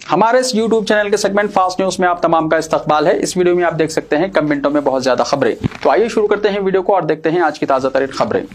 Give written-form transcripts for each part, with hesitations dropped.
हमारे इस YouTube channel के सेगमेंट फास्ट न्यूज में आप तमाम का इस्तकबाल है। इस वीडियो में आप देख सकते हैं कम मिनटों में बहुत ज्यादा खबरें। तो आइए शुरू करते हैं वीडियो को और देखते हैं आज की ताजा तरीन खबरें।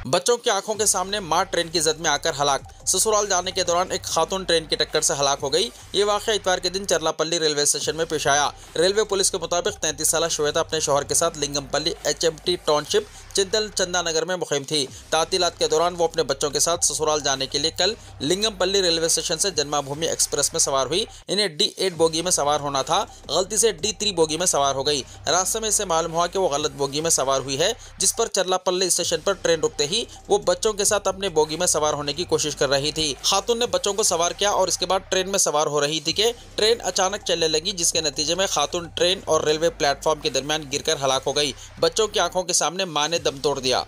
बच्चों की आंखों के सामने मां ट्रेन की जद में आकर हलाक। ससुराल जाने के दौरान एक खातून ट्रेन की टक्कर से हलाक हो गई। ये वाकया इतवार के दिन चरलापल्ली रेलवे स्टेशन में पेश आया। रेलवे पुलिस के मुताबिक 33 साल श्वेता अपने शौहर के साथ लिंगमपल्ली HMT टाउनशिप चिंतल चंदानगर में मुक़ीम थी। तातीलात के दौरान वो अपने बच्चों के साथ ससुराल जाने के लिए कल लिंगमपल्ली रेलवे स्टेशन से जन्माभूमि एक्सप्रेस में सवार हुई। इन्हें D8 बोगी में सवार होना था, गलती से D3 बोगी में सवार हो गई। रास्ते में इसे मालूम हुआ कि वो गलत बोगी में सवार हुई है, जिस पर चरलापल्ली स्टेशन पर ट्रेन रुकते ही वो बच्चों के साथ अपने बोगी में सवार होने की कोशिश कर रही थी। खातून ने बच्चों को सवार किया और इसके बाद ट्रेन में सवार हो रही थी कि ट्रेन अचानक चलने लगी, जिसके नतीजे में खातून ट्रेन और रेलवे प्लेटफॉर्म के दरमियान गिरकर हलाक हो गई। बच्चों की आंखों के सामने मां ने दम तोड़ दिया।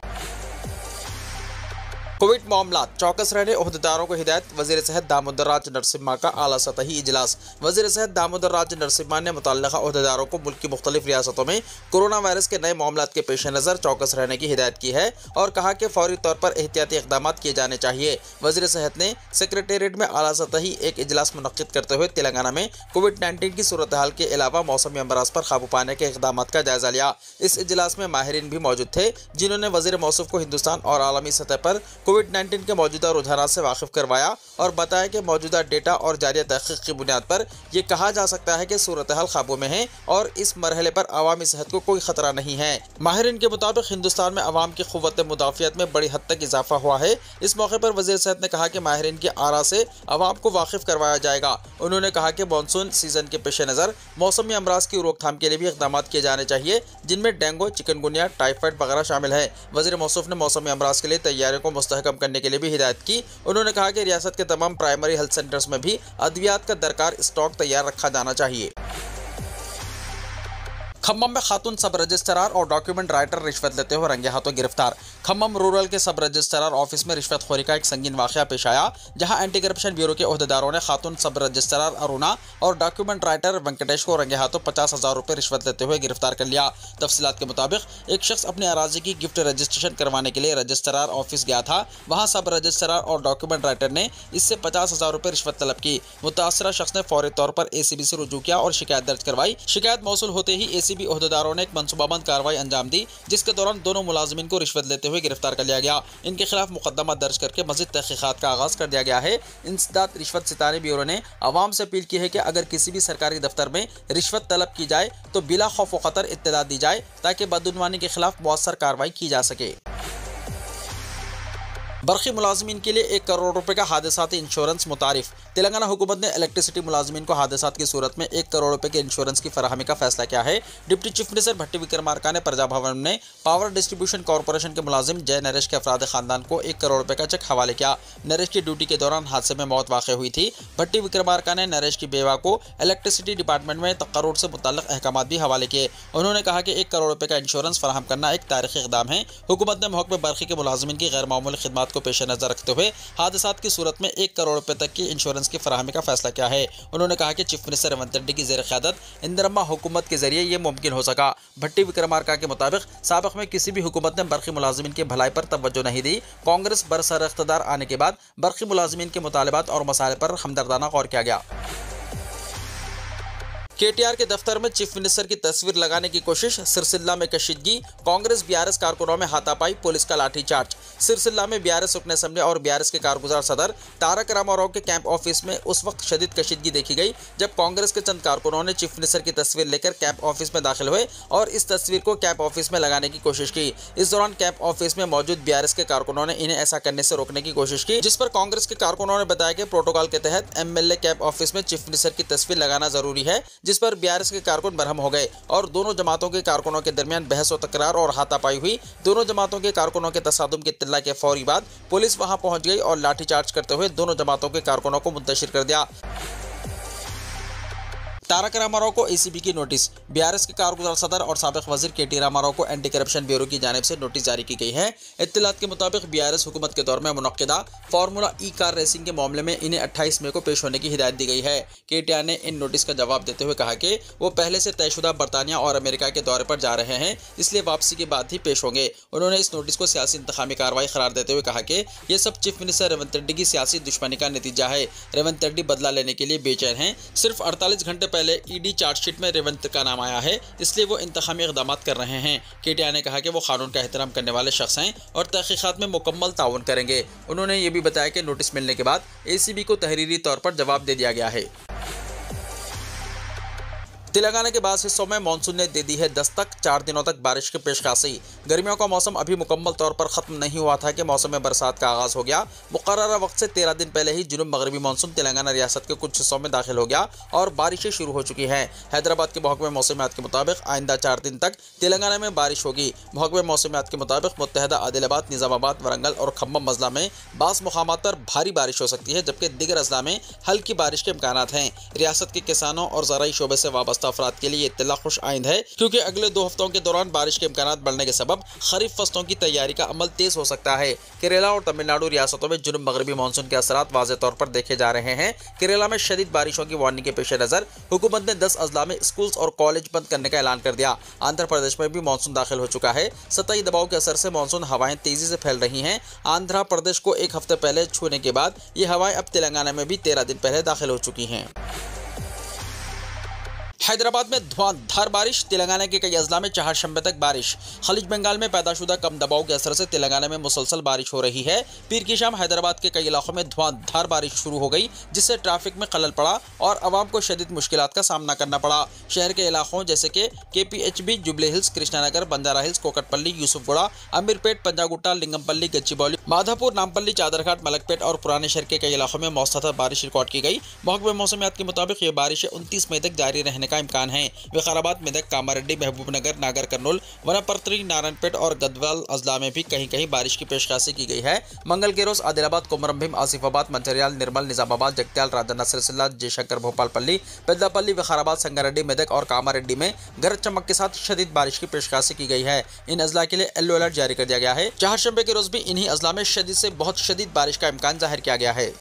कोविड मामला चौकस रहने ओहदेदारों को हिदायत। वजीर सेहत दामोदर राज नरसिम्हा का आला सतही इजलास। वजीर सेहत दामोदर राज नरसिम्हा ने मुतल्लिका ओहदेदारों को मुल्क की मुख्तलिफ रियासतों में कोरोना वायरस के नए मामलात के पेश नज़र चौकस रहने की हिदायत की है और कहा कि फौरी तौर पर एहतियाती इक़दाम किए जाने चाहिए। वजीर सेहत ने सेक्रेटेरिएट में आला सतही एक इजलास मुनक्किद करते हुए तेलंगाना में कोविड-19 की सूरत हाल के अलावा मौसमी अमराज पर काबू पाने के इक़दाम का जायजा लिया। इस इजलास में माहिरीन भी मौजूद थे, जिन्होंने वजीर मौसूफ को हिंदुस्तान और आलमी सतह पर कोविड-19 के मौजूदा रुझानात से वाकिफ करवाया और बताया कि मौजूदा डेटा और जारी तहकीक की बुनियाद पर यह कहा जा सकता है कि सूरत हाल काबू में है और इस मरहले पर अवामी सेहत को कोई खतरा नहीं है। माहिरीन के मुताबिक हिंदुस्तान में अवाम की क़ुव्वत मुदाफ़ियत में बड़ी हद तक इजाफा हुआ है। इस मौके पर वज़ीर सेहत ने कहा कि माहिरीन की आरा से अवाम को वाकिफ करवाया जाएगा। उन्होंने कहा कि मानसून सीजन के पेश नज़र मौसमी अमराज की रोकथाम के लिए भी इक़दाम किए जाने चाहिए, जिनमें डेंगू, चिकनगुनिया, टाइफाइड वगैरह शामिल है। वज़ीर मौसूफ ने मौसमी अमराज के लिए तैयारियों को मुस्तहकम करने के लिए भी हिदायत की। उन्होंने कहा कि रियासत के तमाम प्राइमरी हेल्थ सेंटर्स में भी अद्वियात का दरकार स्टॉक तैयार रखा जाना चाहिए। खम्मम में खातून सब रजिस्ट्रार और डॉक्यूमेंट राइटर रिश्वत लेते हुए रंगे हाथों गिरफ्तार। खम्मम रूरल के सब रजिस्ट्रार ऑफिस में रिश्वतखोरी का एक संगीन वाकया पेश आया, जहां एंटी करप्शन ब्यूरो के ओहदेदारों ने खातून सब रजिस्ट्रार अरुणा और डॉक्यूमेंट राइटर वेंकटेश को रंगे हाथों 50,000 रुपये रिश्वत लेते हुए गिरफ्तार कर लिया। तफसीलात के मुताबिक एक शख्स अपने अराजी की गिफ्ट रजिस्ट्रेशन करवाने के लिए रजिस्ट्रार ऑफिस गया था। वहाँ सब रजिस्ट्रार और डॉक्यूमेंट राइटर ने इससे 50,000 रुपये रिश्वत तलब की। मुतासरा शख्स ने फौरी तौर पर ACB से रुजू किया और शिकायत दर्ज करवाई। शिकायत मौसूल होते ही ACB ओहदेदारों ने एक मंसूबाबंद कार्रवाई अंजाम दी, जिसके दौरान दोनों मुलाजिमीन को रिश्वत लेते हुए गिरफ्तार कर लिया गया। इनके खिलाफ मुकदमा दर्ज करके मज़ीद तहकीकात का आगाज कर दिया गया है। इंसदाद रिश्वत सितारे ब्यूरो ने अवाम से अपील की है कि अगर किसी भी सरकारी दफ्तर में रिश्वत तलब की जाए तो बिला खौफ व खतर इत्तला दी जाए, ताकि बदउनवानी के खिलाफ मौसर कार्रवाई की जा सके। बर्क़ी मुलाजमीन के लिए 1 करोड़ रुपए का हादसाती इंश्योरेंस मुतारिफ। तेलंगाना हुकूमत ने इलेक्ट्रिसिटी मुलाजमीन को हादसात की सूरत में 1 करोड़ रुपए के इंश्योरेंस की फराहमी का फैसला किया है। डिप्टी चीफ मिनिस्टर भट्टी विक्रमार्का ने प्रजा भवन में पावर डिस्ट्रीब्यूशन कॉरपोरेशन के मुलाजिम जय नरेश के अफराद खानदान को 1 करोड़ रुपए का चेक हवाले किया। नरेश की ड्यूटी के दौरान हादसे में मौत वाक़ हुई थी। भट्टी विक्रमार्का ने नरेश की बेवा को इलेक्ट्रिसिटी डिपार्टमेंट में तकर्रुर से मुतल्लिक़ अहकाम भी हवाले किए। उन्होंने कहा कि 1 करोड़ रुपए का इंश्योरेंस फराहम करना एक तारीख़ी इक़दाम है। हुकूमत ने महकमे बर्क़ी के मुलाजमीन की गैर मामूली खिदमात को पेश नज़र रखते हुए हादसात की सूरत में 1 करोड़ रुपए तक की इंश्योरेंस की फराहमी का फैसला किया है। उन्होंने कहा कि चीफ मिनिस्टर रेवंत रेड्डी की ज़ेर क़यादत इंदिरम्मा हुकूमत के जरिए ये मुमकिन हो सका। भट्टी विक्रमार्का के मुताबिक साबिक़ में किसी भी हुकूमत ने बर्क़ी मुलाजमीन की भलाई पर तवज्जो नहीं दी। कांग्रेस बरसर इक़्तिदार आने के बाद बर्क़ी मुलाजमीन के मुतालबात और मसाइल पर हमदर्दाना गौर किया गया। KTR के दफ्तर में चीफ मिनिस्टर की तस्वीर लगाने की कोशिश, सिरसिल्ला में कशीदगी। कांग्रेस BRS कारकुनों में हाथापाई, पुलिस का लाठीचार्ज। सिरसिल्ला में BRS रुकन असम्बली और BRS के कारगुजार सदर तारक रामाराव के कैंप ऑफिस में उस वक्त शदीद कशीदगी देखी गई जब कांग्रेस के चंद कारकुनों ने चीफ मिनिस्टर की तस्वीर लेकर कैंप ऑफिस में दाखिल हुए और इस तस्वीर को कैंप ऑफिस में लगाने की कोशिश की। इस दौरान कैंप ऑफिस में मौजूद BRS के कारकुनों ने इन्हें ऐसा करने से रोकने की कोशिश की, जिस पर कांग्रेस के कारकुनों ने बताया कि प्रोटोकॉल के तहत MLA कैंप ऑफिस में चीफ मिनिस्टर की तस्वीर लगाना जरूरी है, जिस पर BRS के कारकुन बरहम हो गए और दोनों जमातों के कारकुनों के दरमियान बहस व तकरार और हाथापाई हुई। दोनों जमातों के कारकुनों के तसादुम की इत्तला के फौरी बाद पुलिस वहां पहुंच गई और लाठीचार्ज करते हुए दोनों जमातों के कारकुनों को मुंतशिर कर दिया। तारक रामाराव को एसीबी की नोटिस। बीआरएस के कारगुजार सदर और साबिक वजीर केटी रामाराव को एंटी करप्शन ब्यूरो की जानिब से नोटिस जारी की गई है। इत्तलात के मुताबिक बीआरएस हुकूमत के दौर में मुनक्किदा फार्मूला ई कार रेसिंग के मामले में इन्हें 28 मई को पेश होने की हिदायत दी गई है। केटीआर ने इन नोटिस का जवाब देते हुए कहा कि वो पहले से तयशुदा बरतानिया और अमेरिका के दौरे पर जा रहे हैं, इसलिए वापसी के बाद ही पेश होंगे। उन्होंने इस नोटिस को सियासी इंतखामी कार्रवाई करार देते हुए कहा कि यह सब चीफ मिनिस्टर रेवंत रेड्डी की सियासी दुश्मनी का नतीजा है। रेवंत रेड्डी बदला लेने के लिए बेचैन हैं। सिर्फ 48 घंटे पहले ईडी चार्जशीट में रेवंत का नाम आया है, इसलिए वो इंतखामी इक़दाम कर रहे हैं। केटीआर ने कहा कि वो कानून का एहतराम करने वाले शख्स हैं और तहकीकात में मुकम्मल ताउन करेंगे। उन्होंने ये भी बताया कि नोटिस मिलने के बाद एसीबी को तहरीरी तौर पर जवाब दे दिया गया है। तेलंगाना के बाद हिस्सों में मानसून ने दे दी है दस्तक। 4 दिनों तक बारिश की पेशकशी। गर्मियों का मौसम अभी मुकम्मल तौर पर खत्म नहीं हुआ था कि मौसम में बरसात का आगाज हो गया। मुकर्ररा वक्त से 13 दिन पहले ही जुनूब मगरबी मानसून तेलंगाना रियासत के कुछ हिस्सों में दाखिल हो गया और बारिशें शुरू हो चुकी हैं। हैदराबाद के महकमे मौसमियात के मुताबिक आइंदा 4 दिन तक तेलंगाना में बारिश होगी। महकमे मौसमियात के मुताबिक मुत्तहदा आदिलाबाद, निजामाबाद, वरंगल और खम्बम अजला में बास मुकामात पर भारी बारिश हो सकती है, जबकि दिगर अजला में हल्की बारिश के इम्कानात हैं। रियासत के किसानों और ज़राई शोबे से वाबस्ता अफराद के लिए इत्तला खुश आइंद है, क्योंकि अगले 2 हफ्तों के दौरान बारिश के इम्कानात बढ़ने के सबब खरीफ फसलों की तैयारी का अमल तेज हो सकता है। केरला और तमिलनाडु रियासतों में जुनूब मगरबी मानसून के असरात वाज़ेह तौर पर देखे जा रहे हैं। केरला में शदीद बारिशों की वार्निंग के पेश नज़र हुकूमत ने 10 अजला में स्कूल्स और कॉलेज बंद करने का ऐलान कर दिया। आंध्र प्रदेश में भी मानसून दाखिल हो चुका है। सतही दबाव के असर से मानसून हवाएं तेजी से फैल रही हैं। आंध्र प्रदेश को 1 हफ्ते पहले छूने के बाद ये हवाएं अब तेलंगाना में भी 13 दिन पहले दाखिल हो चुकी हैं। हैदराबाद में धुआंधार बारिश। तेलंगाना के कई अजला में चहारशंबे तक बारिश। खलीज बंगाल में पैदाशुदा कम दबाव के असर से तेलंगाना में मुसलसल बारिश हो रही है। पीर की शाम हैदराबाद के कई इलाकों में धुआंधार बारिश शुरू हो गई, जिससे ट्रैफिक में खलल पड़ा और आवाम को शदीद मुश्किलात का सामना करना पड़ा। शहर के इलाकों जैसे कि केपीएचबी, जुबली हिल्स, कृष्णानगर, बंजारा हिल्स, कोकटपल्ली, यूसुफगुड़ा, अमीरपेट, पंजागुट्टा, लिंगमपल्ली, गच्चीबौली, माधापुर, नामपल्ली, चादरघाट, मलकपेट और पुराने शहर के कई इलाकों में मौसलाधार बारिश रिकॉर्ड की गई। महकमे मौसमियात के मुताबिक ये बारिशें 29 मई तक जारी रहने का इम्कान है। विकाराबाद, मेदक, कामारेड्डी, महबूबनगर, नागर कर्नूल, वनपर्त्री, नारायणपेट और गदवाल अजला में भी कहीं कहीं बारिश की पेशकशी की गई है। मंगल के रोज आदिलाबाद, कोमरम, आसिफाबाद, मंचरियाल, निर्मल, निजामाबाद, जगत्याल, राजन, नसरसिल्ला, जयशंकर, भोपालपल्ली, पेद्दापल्ली, विकाराबाद, संगारेड्डी, मेदक और कामारेड्डी में गरज चमक के साथ शदीद बारिश की पेशकशी की गई है। इन अजला के लिए येलो अलर्ट जारी कर दिया गया है। चहारशंबे के रोज भी इन्हीं अजला में शदीद से बहुत शदीद बारिश का इम्कान जाहिर किया गया है।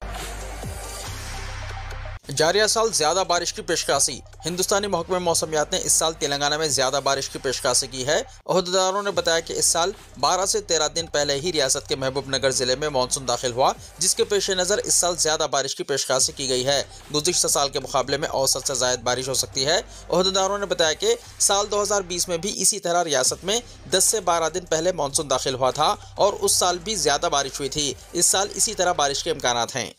जारिया साल ज्यादा बारिश की पेशकशी। हिंदुस्तानी महकमे मौसमियात ने इस साल तेलंगाना में ज्यादा बारिश की पेशकशी की है। ओहदेदारों ने बताया कि इस साल 12 से 13 दिन पहले ही रियासत के महबूबनगर जिले में मानसून दाखिल हुआ, जिसके पेश नज़र इस साल ज्यादा बारिश की पेशकशी की गई है। गुज़िश्ता साल के मुकाबले में औसत से ज़ायद बारिश हो सकती है। ओहदेदारों ने बताया कि साल 2020 में भी इसी तरह रियासत में 10 से 12 दिन पहले मानसून दाखिल हुआ था और उस साल भी ज्यादा बारिश हुई थी। इस साल इसी तरह बारिश के इम्कानात हैं।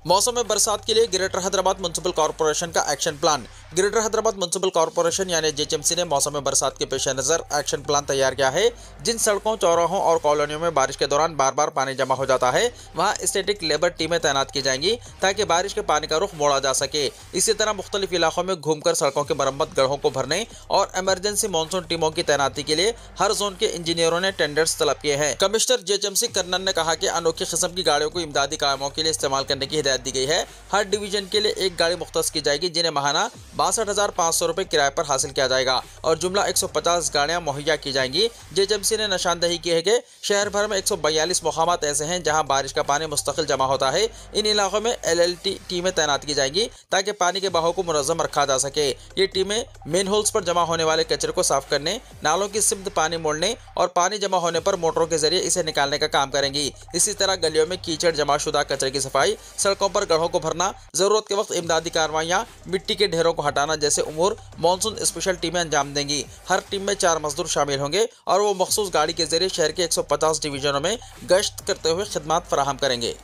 मौसम में बरसात के लिए ग्रेटर हैदराबाद म्युनिसिपल कॉर्पोरेशन का action plan. Greater Hyderabad municipal corporation यानी जेएचएमसी ने मौसम में बरसात के पेश नज़र एक्शन प्लान तैयार किया है। जिन सड़कों, चौराहों और कॉलोनियों में बारिश के दौरान बार बार पानी जमा हो जाता है, वहां स्टैटिक लेबर टीमें तैनात की जाएंगी ताकि बारिश के पानी का रुख मोड़ा जा सके। इसी तरह मुख्तलिफ इलाकों में घूमकर सड़कों की मरम्मत, गड्ढों को भरने और इमरजेंसी मानसून टीमों की तैनाती के लिए हर जोन के इंजीनियरों ने टेंडर्स तलब किए हैं। कमिश्नर जेएचएमसी कर्नन ने कहा कि अनोखी किस्म की गाड़ियों को इमदादी कामों के लिए इस्तेमाल करने की हिदायत दी गई है। हर डिवीजन के लिए एक गाड़ी मुख्तस की जाएगी, जिन्हें माहाना 62,500 रुपए किराए पर हासिल किया जाएगा और जुमला 150 गाड़ियां मुहैया की जाएंगी। जेएचएमसी ने निशानदही की है कि शहर भर में 142 मुकामात ऐसे हैं जहां बारिश का पानी मुस्तकिल जमा होता है। इन इलाकों में एलएलटी टीमें तैनात की जाएंगी ताकि पानी के बहाव को मुनज़्ज़म रखा जा सके। ये टीमें मेन होल्स पर जमा होने वाले कचरे को साफ करने, नालों की सिमत पानी मोड़ने और पानी जमा होने पर मोटरों के जरिए इसे निकालने का काम करेंगी। इसी तरह गलियों में कीचड़ जमाशुदा कचरे की सफाई, सड़कों पर गड्ढों को भरना, जरूरत के वक्त इमदादी कार्रवाइयां, मिट्टी के ढेरों को हटाना जैसे उमूर मानसून स्पेशल टीमें अंजाम देंगी। हर टीम में 4 मजदूर शामिल होंगे और वो मखसूस गाड़ी के जरिए शहर के 150 डिवीजनों में गश्त करते हुए खिदमत फराहम करेंगे।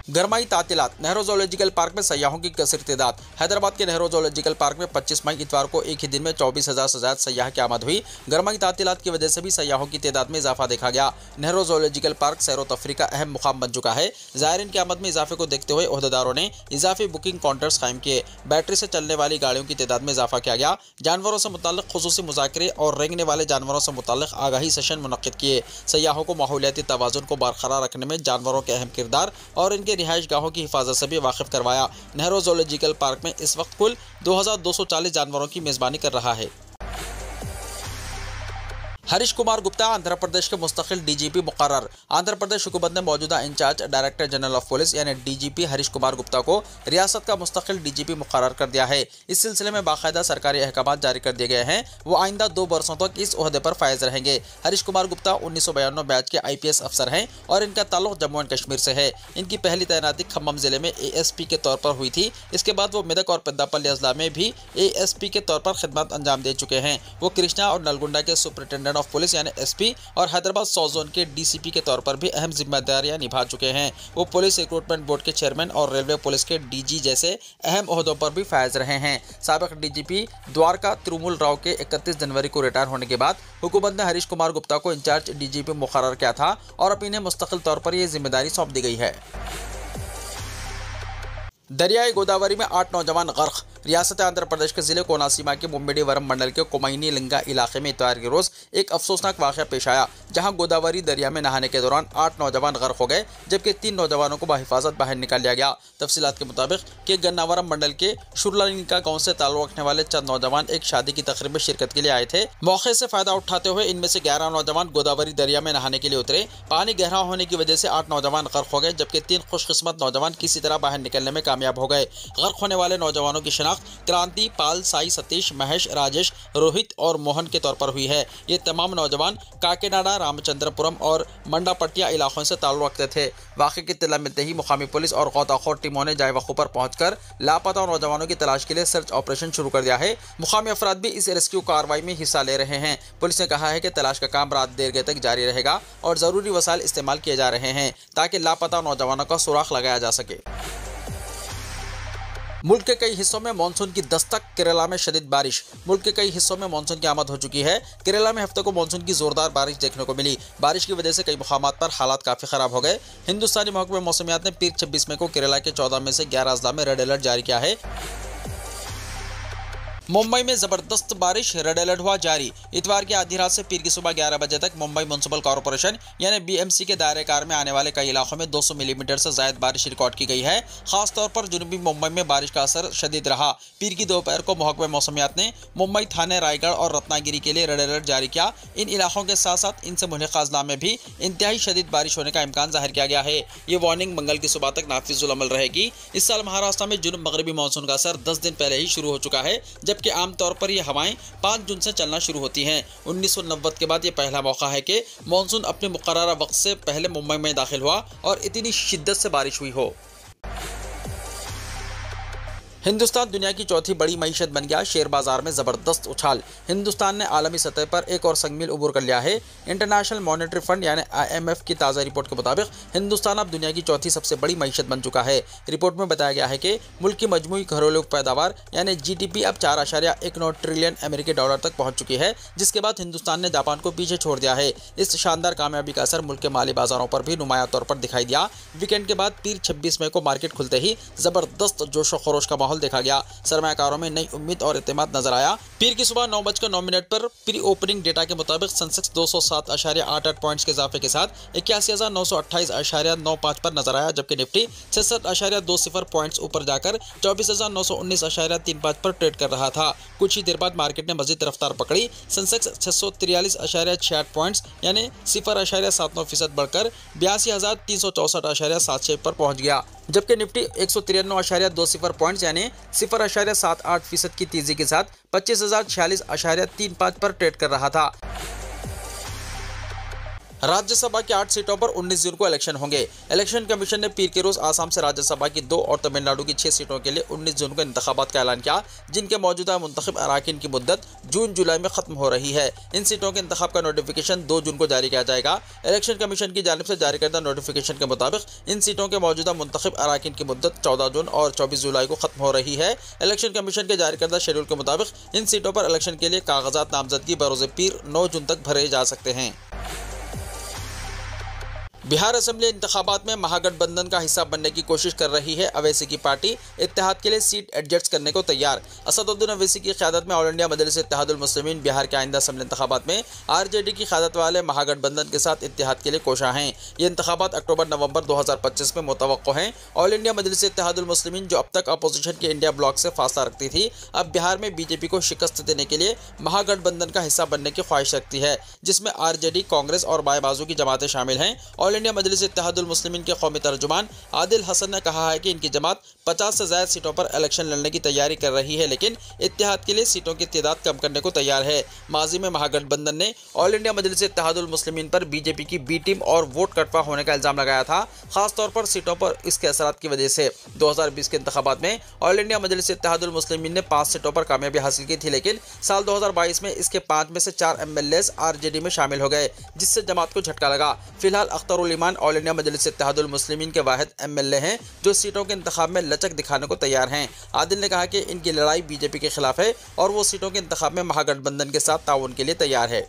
गरमाई तातीलात। नेहरू ज़ूलॉजिकल पार्क में सयाहों की कसर तादाद। हैदराबाद के नेहरू ज़ूलॉजिकल पार्क में 25 मई इतवार को एक ही दिन में 24,000 से ज़्यादा सयाह की आमद हुई। गरमाई तातीलात की वजह से भी सयाहों की तादाद में इजाफा देखा गया। नेहरू ज़ूलॉजिकल पार्क सैर व तफरी का अहम मुकाम बन चुका है। ज़ायरीन की आमद में इजाफे को देखते हुए ओहदेदारों ने इजाफी बुकिंग काउंटर्स कायम किए। बैटरी से चलने वाली गाड़ियों की तादाद में इजाफा किया गया। जानवरों से मुताल्लिक़ खुसूसी मुज़ाकरे और रेंगने वाले जानवरों से मुताल्लिक़ आगाही सेशन मुनक़्क़िद किए। सयाहों को माहौलियाती तवाज़ुन को बरकरार रखने में जानवरों के अहम किरदार और इनके रिहाइश गाहों की हिफाजत से भी वाकिफ करवाया। नेहरू ज़ूलॉजिकल पार्क में इस वक्त कुल 2240 जानवरों की मेजबानी कर रहा है। हरीश कुमार गुप्ता आंध्र प्रदेश के मुस्तकिल डीजीपी मुकर्रर। आंध्र प्रदेश हुकूमत ने मौजूदा in-charge director general of police यानी डीजीपी हरीश कुमार गुप्ता को रियासत का मुस्तकिल डीजीपी मुकर्रर कर दिया है। इस सिलसिले में बाकायदा सरकारी अहकाम जारी कर दिए गए हैं। वो आइंदा 2 वर्षों तक इस ओहदे पर फायज रहेंगे। हरीश कुमार गुप्ता 1992 बैच के IPS अफसर हैं और इनका ताल्लुक जम्मू एंड कश्मीर से है। इनकी पहली तैनाती खम्मम जिले में ASP के तौर पर हुई थी। इसके बाद वो मेदक और पेद्दापल्ली अजला में भी ASP के तौर पर खिदमत अंजाम दे चुके हैं। वो कृष्णा और नलगुंडा के सुपरिटेंडेंट ऑफ पुलिस यानी SP और हैदराबाद साउथ जोन के DCP के तौर पर भी अहम जिम्मेदारियां निभा चुके हैं। वो पुलिस रिक्रूटमेंट बोर्ड के चेयरमैन और रेलवे पुलिस के DG जैसे अहम ओहदों पर भी फायज रहे हैं। साबिक DGP द्वारका तिरुमूल राव के 31 जनवरी को रिटायर होने के बाद हुकूमत ने हरीश कुमार गुप्ता को इंचार्ज DGP मुकर्रर किया था और अब इन्हें मुस्तकिल तौर पर यह जिम्मेदारी सौंप दी गई है। दरियाई गोदावरी में 8 नौजवान गर्क। रियासत आंध्र प्रदेश के जिले कोनासीमा के मुम्बेडीवरम मंडल के कोमैनी लिंगा इलाके में इतवार के रोज एक अफसोसनाक वाक़या पेश आया, जहां गोदावरी दरिया में नहाने के दौरान 8 नौजवान गर्क हो गए, जबकि 3 नौजवानों को बाहिफाजत बाहर निकाल लिया गया। तफसीलात के मुताबिक कि गन्नावरम मंडल के शुरलिंगा गांव से ताल्लुक रखने वाले चंद नौजवान एक शादी की तकरीब में शिरकत के लिए आए थे। मौके से फायदा उठाते हुए इनमें से 11 नौजवान गोदावरी दरिया में नहाने के लिए उतरे। पानी गहरा होने की वजह से 8 नौजवान गर्क हो गए, जबकि 3 खुशकिस्मत नौजवान किसी तरह बाहर निकलने में कामयाब हो गए। गर्क होने वाले नौजवानों की शनाख्त क्रांति, पाल, साई, सतीश, महेश, राजेश, रोहित और मोहन के तौर पर हुई है। ये तमाम नौजवान काकीनाडा, रामचंद्रपुरम और मंडापट्टिया इलाकों से ताल्लुक रखते थे। वाक़े की इत्तला मिलते ही मुकामी पुलिस और गौताखोर टीमों ने जाए वक़ू पर पहुंचकर लापता नौजवानों की तलाश के लिए सर्च ऑपरेशन शुरू कर दिया है। मुकामी अफराद भी इस रेस्क्यू कार्रवाई में हिस्सा ले रहे हैं। पुलिस ने कहा है कि तलाश का काम रात देर तक जारी रहेगा और ज़रूरी वसाइल इस्तेमाल किए जा रहे हैं ताकि लापता नौजवानों का सुराग लगाया जा सके। मुल्क के कई हिस्सों में मानसून की दस्तक। केरला में शदीद बारिश। मुल्क के कई हिस्सों में मानसून की आमद हो चुकी है। केरला में हफ्ते को मानसून की जोरदार बारिश देखने को मिली। बारिश की वजह से कई मुकामात पर हालात काफ़ी ख़राब हो गए। हिंदुस्तानी महकमे मौसमियात ने पीर 26 मई को केरला के 14 में से 11 अजला में रेड अलर्ट जारी किया है। मुंबई में जबरदस्त बारिश, रेड अलर्ट हुआ जारी। इतवार की आधी रात से पीर की सुबह 11 बजे तक मुंबई म्युनिसिपल कॉर्पोरेशन यानी BMC के दायरे कार में आने वाले कई इलाकों में 200 मिलीमीटर से ज्यादा बारिश रिकॉर्ड की गई है। खासतौर पर जुनूबी मुंबई में बारिश का असर शदीद रहा। पीर की दोपहर को महकमे मौसमियात ने मुंबई, थाने, रायगढ़ और रत्नागिरी के लिए रेड अलर्ट जारी किया। इन इलाकों के साथ साथ इनसे मुल्हिक़ अजला में भी इंतहाई शदीद बारिश होने का इम्कान जाहिर किया गया है। ये वार्निंग मंगल की सुबह तक नाफिजुल अमल रहेगी। इस साल महाराष्ट्र में जुनूब मगरबी मानसून का असर 10 दिन पहले ही शुरू हो चुका है, जबकि आमतौर पर ये हवाएं 5 जून से चलना शुरू होती हैं। 1990 के बाद ये पहला मौका है कि मानसून अपने मुकर्ररा वक्त से पहले मुंबई में दाखिल हुआ और इतनी शिद्दत से बारिश हुई हो। हिंदुस्तान दुनिया की चौथी बड़ी मईशत बन गया। शेयर बाजार में ज़बरदस्त उछाल। हिंदुस्तान ने आलमी सतह पर एक और संगमील उबूर कर लिया है। इंटरनेशनल मॉनेटरी फंड यानी IMF की ताज़ा रिपोर्ट के मुताबिक हिंदुस्तान अब दुनिया की चौथी सबसे बड़ी मईशत बन चुका है। रिपोर्ट में बताया गया है कि मुल्क की मजमूई घरेलू पैदावार यानी GDP अब 4.19 ट्रिलियन अमेरिकी डॉलर तक पहुँच चुकी है, जिसके बाद हिंदुस्तान ने जापान को पीछे छोड़ दिया है। इस शानदार कामयाबी का असर मुल्क के माली बाजारों पर भी नुमाया तौर पर दिखाई दिया। वीकेंड के बाद पीर 26 मई को मार्केट खुलते ही ज़बरदस्त जोशो खरोश का माहौल देखा गया। सरमायाकारों में नई उम्मीद और एतमाद नजर आया। पीर की सुबह 9:09 पर प्री ओपनिंग डेटा के मुताबिक सेंसेक्स 207.88 पॉइंट्स के इजाफे के साथ 81,928.95 पर नजर आया, जबकि निफ्टी 66.20 पॉइंट्स ऊपर जाकर 24,919.35 पर ट्रेड कर रहा था। कुछ ही देर बाद मार्केट ने मजीद रफ्तार पकड़ी। सेंसेक्स 643.66 पॉइंट्स यानी 0.79% बढ़कर 82,364.76 पर पहुंच गया, जबकि निफ्टी 193.20 पॉइंट्स यानी 0.78% की तेजी के साथ 25,046.35 पर ट्रेड कर रहा था। राज्यसभा की 8 सीटों पर 19 जून को इलेक्शन होंगे। इलेक्शन कमीशन ने पीर के रोज आसाम से राज्यसभा की 2 और तमिलनाडु की 6 सीटों के लिए 19 जून को इंतखाबात का ऐलान किया, जिनके मौजूदा मुंतखब अराकीन की मुद्दत जून-जुलाई में खत्म हो रही है। इन सीटों के इंतखाब का नोटिफिकेशन 2 जून को जारी किया जाएगा। इलेक्शन कमीशन की जानिब से जारी करदा नोटिफिकेशन के मुताबिक इन सीटों के मौजूदा मुंतखब अराकीन की मुद्दत 14 जून और 24 जुलाई को खत्म हो रही है। इलेक्शन कमीशन के जारी करदा शेड्यूल के मुताबिक इन सीटों पर इलेक्शन के लिए कागजात नामजदगी बरोज़ पीर 9 जून तक भरे जा सकते हैं। बिहार असेंबली इंतखाबात में महागठबंधन का हिस्सा बनने की कोशिश कर रही है अवैसी की पार्टी। इत्तेहाद के लिए सीट एडजस्ट करने को तैयार। असदुद्दीन अवैसी की क़यादत में ऑल इंडिया मजलिस इत्तेहादुल मुस्लिमीन बिहार के आइंदा असेंबली इंतखाबात में आरजेडी की क़यादत वाले महागठबंधन के साथ इत्तेहाद के लिए कोशा हैं। ये इंतखाबात अक्टूबर-नवंबर 2025 में मुतवक्को हैं। ऑल इंडिया मजलिस इत्तेहादुल मुस्लिमीन जो अब तक अपोजिशन के इंडिया ब्लॉक से फासला रखती थी, अब बिहार में बीजेपी को शिकस्त देने के लिए महागठबंधन का हिस्सा बनने की ख्वाहिश रखती है, जिसमें आरजेडी, कांग्रेस और बाएं बाजू की जमातें शामिल हैं। ऑल इंडिया मजलिस इत्तेहादुल मुस्लिमीन के कौमी तर्जुमान आदिल हसन ने कहा है कि इनकी जमात 50 से ज़्यादा सीटों पर इलेक्शन लड़ने की तैयारी कर रही है, लेकिन इत्तेहाद के लिए सीटों की तादाद कम करने को तैयार है। माजी में महागठबंधन ने ऑल इंडिया मजलिस इत्तेहादुल मुस्लिमीन पर बीजेपी की बी टीम और वोट कटवा होने का इल्जाम लगाया था, खासतौर पर सीटों पर इसके असरात की वजह से। 2020 के इंतखाबात में ऑल इंडिया मजलिस इत्तेहादुल मुस्लिमीन ने 5 सीटों पर कामयाबी हासिल की थी, लेकिन साल 2022 में इसके 5 में से 4 MLAs आरजेडी में शामिल हो गए, जिससे जमात को झटका लगा। फिलहाल अख्तरुल ईमान ऑल इंडिया मजलिस इत्तेहादुल मुस्लिमीन के वाहिद MLA हैं जो सीटों के इंतखाब में लचक दिखाने को तैयार हैं। आदिल ने कहा कि इनकी लड़ाई बीजेपी के खिलाफ है और वो सीटों के इंतखाब में महागठबंधन के साथ ताउन के लिए तैयार है।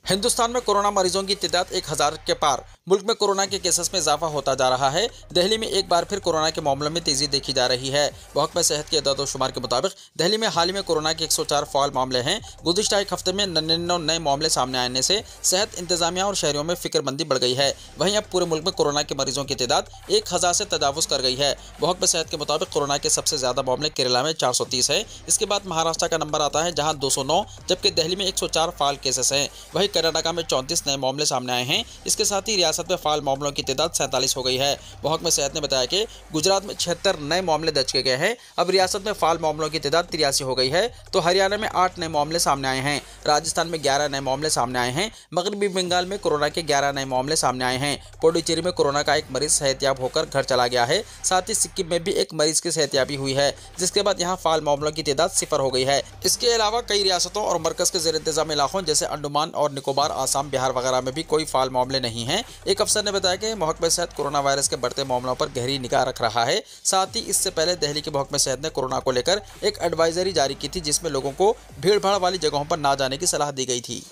हिंदुस्तान में कोरोना मरीजों की तादाद 1000 के पार। मुल्क में कोरोना के केसेस में इजाफा होता जा रहा है। दिल्ली में एक बार फिर कोरोना के मामलों में तेजी देखी जा रही है। महकमा सेहत के अदाद-ओ-शुमार के मुताबिक दिल्ली में हाल ही में कोरोना के 104 फ़ाल मामले हैं। गुज़िश्ता एक हफ्ते में 99 नए मामले सामने आने से सेहत इंतजामिया और शहरियों में फिक्रमंदी बढ़ गई है। वहीं अब पूरे मुल्क में कोरोना के मरीजों की तादाद 1000 से तजावुज़ कर गई है। महकमा सेहत के मुताबिक कोरोना के सबसे ज़्यादा मामले केरला में 430 है। इसके बाद महाराष्ट्र का नंबर आता है जहाँ 209, जबकि दिल्ली में 104 फ़ाल केसेस हैं। वहीं कर्नाटक में 34 नए मामले सामने आए हैं। इसके साथ ही रियासत में फ़ाल मामलों की तादाद 47 हो गई है। महकमा सेहत ने बताया कि गुजरात में 76 नए मामले दर्ज किए गए हैं। अब रियासत में फ़ाल मामलों की तादाद 83 हो गई है। तो हरियाणा में 8 नए मामले सामने आए हैं। राजस्थान में 11 नए मामले सामने आए हैं। मगरबी बंगाल में कोरोना के 11 नए मामले सामने आए हैं। पुडुचेरी में कोरोना का एक मरीज सेहतयाब होकर घर चला गया है। साथ ही सिक्किम में भी एक मरीज की सेहतयाबी हुई है, जिसके बाद यहाँ फ़ाल मामलों की तादाद 0 हो गई है। इसके अलावा कई रियासतों और मरकज़ के ज़ेर इंतज़ाम इलाकों जैसे अंडमान और निकोबार, आसाम, बिहार वगैरह में भी कोई फ़ाल मामले नहीं हैं। एक अफसर ने बताया कि महकमा सेहत कोरोना वायरस के बढ़ते मामलों पर गहरी निगाह रख रहा है। साथ ही इससे पहले दिल्ली के महकमा सेहत ने कोरोना को लेकर एक एडवाइजरी जारी की थी, जिसमें लोगों को भीड़-भाड़ वाली जगहों पर ना जाने की सलाह दी गई थी।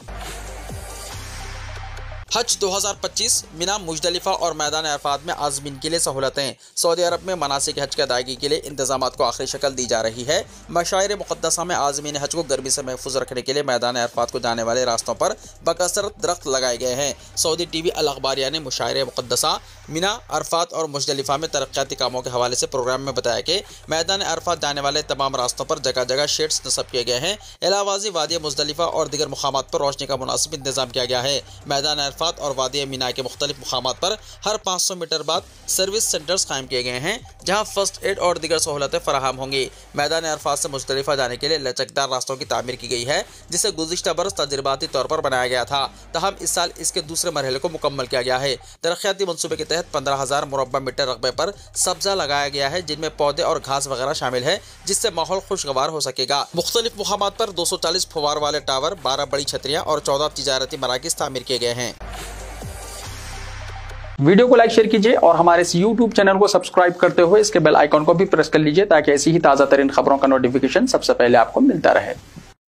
हज 2025 मिना, मुजदलिफा और मैदान अरफात में आज़मीन के लिए सहूलतें। सऊदी अरब में मनासिक हज की अदायगी के लिए इंतजामात को आखिरी शक्ल दी जा रही है। मशाइर मुक़द्दसा में आज़मीन हज को गर्मी से महफूज रखने के लिए मैदान अरफात को जाने वाले रास्तों पर बकसरत दरख्त लगाए गए हैं। सऊदी TV अल अखबारिया ने मशाइर मुक़द्दसा, मिना, अरफात और मुजदलिफा में तरक्याती कामों के हवाले से प्रोग्राम में बताया कि मैदान अरफात जाने वाले तमाम रास्तों पर जगह जगह शेड्स नस्ब किए गए हैं। इलावाज़ी वादी मुजदलिफा और दीगर मुकामात पर रोशनी का मुनासिब इंतजाम किया गया है। मैदान अरफात और वादी मीना के मुख्तलिफ मुकामात पर हर 500 मीटर बाद सर्विस सेंटर्स कायम किए गए हैं, जहां फर्स्ट एड और दीगर सहूलतें फराहम होंगी। मैदान अरफात से मुजदलिफा जाने के लिए लचकदार रास्तों की तामीर की गई है, जिसे गुज़िश्ता बरस तजर्बाती तौर पर बनाया गया था। तहम इस साल इसके दूसरे मरहले को मुकम्मल किया गया है। तरक्याती मनसूबे के तहत 15,000 मुरब्बा मीटर रकबे पर सब्जा लगाया गया है, जिनमें पौधे और घास वगैरह शामिल है, जिससे माहौल खुशगवार हो सकेगा। मुख्तलिफ मुकामात पर 240 फुवार वाले टावर, 12 बड़ी छतरियाँ और 14 तिजारती मराकिज़ तामीर किए गए हैं। वीडियो को लाइक शेयर कीजिए और हमारे इस YouTube चैनल को सब्सक्राइब करते हुए इसके बेल आइकॉन को भी प्रेस कर लीजिए, ताकि ऐसी ही ताज़ा तरीन खबरों का नोटिफिकेशन सबसे पहले आपको मिलता रहे।